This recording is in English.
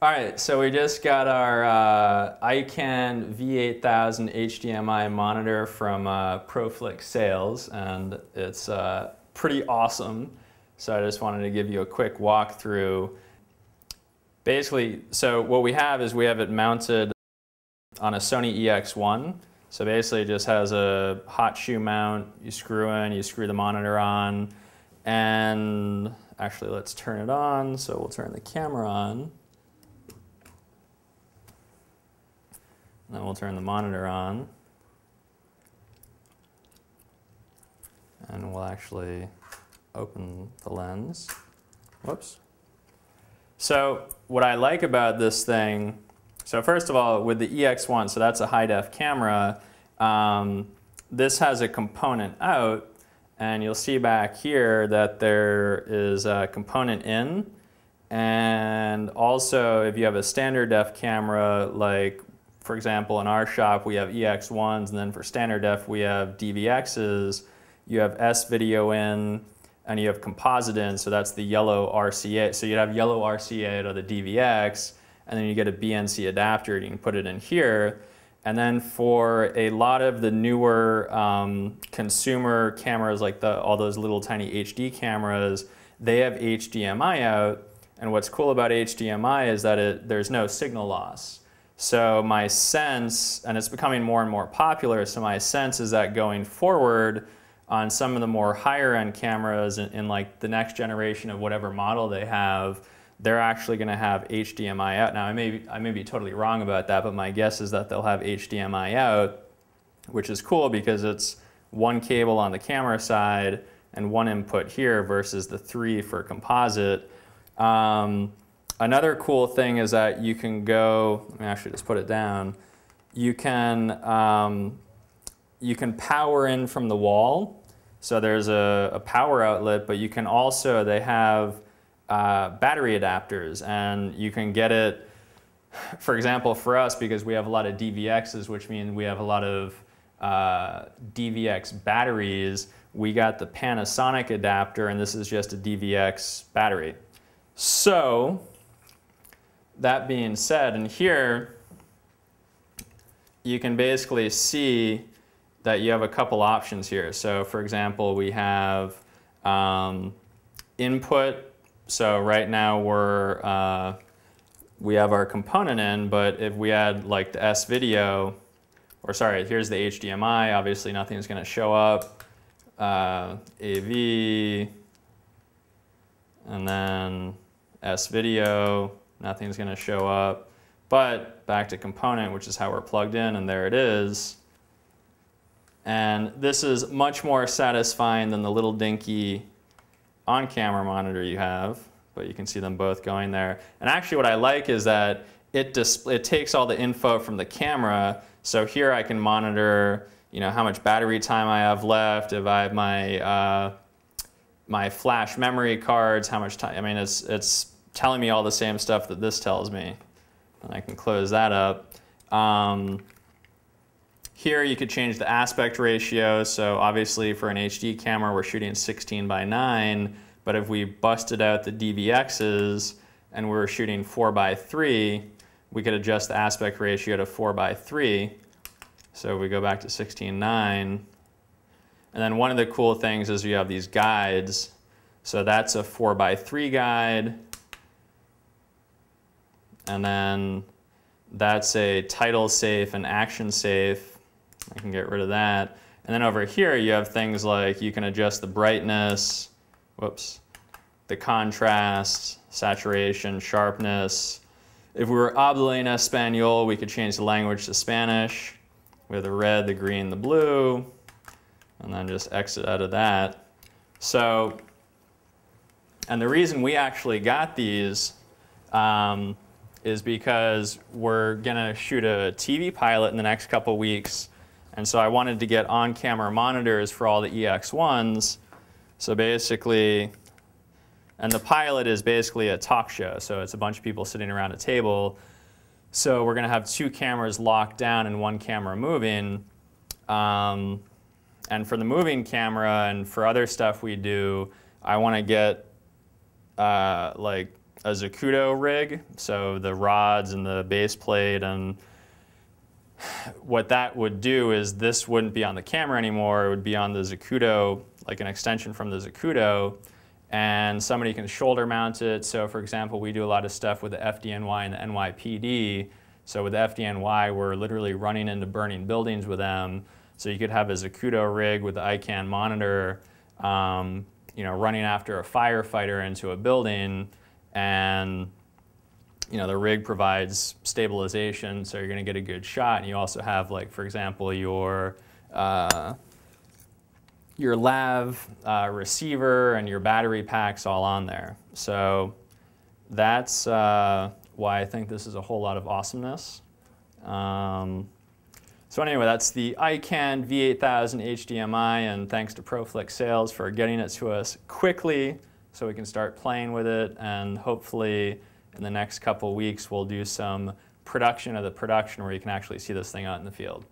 All right, so we just got our Ikan V8000 HDMI monitor from ProFlixSales, and it's pretty awesome. So I just wanted to give you a quick walkthrough. Basically, so what we have is we have it mounted on a Sony EX1. So basically it just has a hot shoe mount. You screw in, you screw the monitor on, and actually let's turn it on. So we'll turn the camera on. Then we'll turn the monitor on, and we'll actually open the lens. Whoops. So what I like about this thing, so first of all, with the EX1, so that's a high-def camera, this has a component out, and you'll see back here that there is a component in, and also if you have a standard def camera, like for example, in our shop, we have EX1s, and then for standard def, we have DVXs. You have S-video in, and you have composite in, so that's the yellow RCA. So you'd have yellow RCA out of the DVX, and then you get a BNC adapter, and you can put it in here. And then for a lot of the newer consumer cameras, like all those little tiny HD cameras, they have HDMI out. And what's cool about HDMI is that there's no signal loss. So my sense, and it's becoming more and more popular, so my sense is that going forward on some of the more higher end cameras in like the next generation of whatever model they have, they're actually going to have HDMI out. Now I may be totally wrong about that, but my guess is that they'll have HDMI out, which is cool because it's one cable on the camera side and one input here versus the 3 for composite. Another cool thing is that you can go, let me actually just put it down, you can power in from the wall. So there's a power outlet, but you can also, they have battery adapters, and you can get it, for example, for us, because we have a lot of DVXs, which means we have a lot of DVX batteries, we got the Panasonic adapter, and this is just a DVX battery. So, that being said, and here you can basically see that you have a couple options here. So for example, we have input. So right now we have our component in, but if we add like the S-video, or sorry, here's the HDMI, obviously nothing's going to show up. AV, and then S-video, nothing's going to show up. But back to component, which is how we're plugged in, and there it is. And this is much more satisfying than the little dinky on-camera monitor you have, but you can see them both going there. And actually what I like is that it takes all the info from the camera. So here I can monitor, you know, how much battery time I have left, if I have my flash memory cards, how much time, I mean, it's telling me all the same stuff that this tells me. And I can close that up. Here you could change the aspect ratio. So obviously for an HD camera, we're shooting 16:9, but if we busted out the DVXs and we were shooting 4:3, we could adjust the aspect ratio to 4:3. So we go back to 16:9. And then one of the cool things is you have these guides. So that's a 4:3 guide. And then that's a title safe and action safe. I can get rid of that. And then over here you have things like you can adjust the brightness, whoops, the contrast, saturation, sharpness. If we were habla en español, we could change the language to Spanish with the red, the green, the blue, and then just exit out of that. So, and the reason we actually got these is because we're gonna shoot a TV pilot in the next couple weeks, and so I wanted to get on-camera monitors for all the EX1s. So basically, and the pilot is basically a talk show, so it's a bunch of people sitting around a table. So we're gonna have 2 cameras locked down and 1 camera moving. And for the moving camera and for other stuff we do, I wanna get like a Zacuto rig, so the rods and the base plate, and what that would do is this wouldn't be on the camera anymore, it would be on the Zacuto, like an extension from the Zacuto, and somebody can shoulder mount it. So for example, we do a lot of stuff with the FDNY and the NYPD. So with the FDNY, we're literally running into burning buildings with them. So you could have a Zacuto rig with the Ikan monitor, running after a firefighter into a building, and the rig provides stabilization, so you're going to get a good shot. And you also have, like, for example, your lav receiver and your battery packs all on there. So that's why I think this is a whole lot of awesomeness. So anyway, that's the Ikan V8000 HDMI, and thanks to ProFlixSales for getting it to us quickly so we can start playing with it, and hopefully in the next couple weeks we'll do some production of the production where you can actually see this thing out in the field.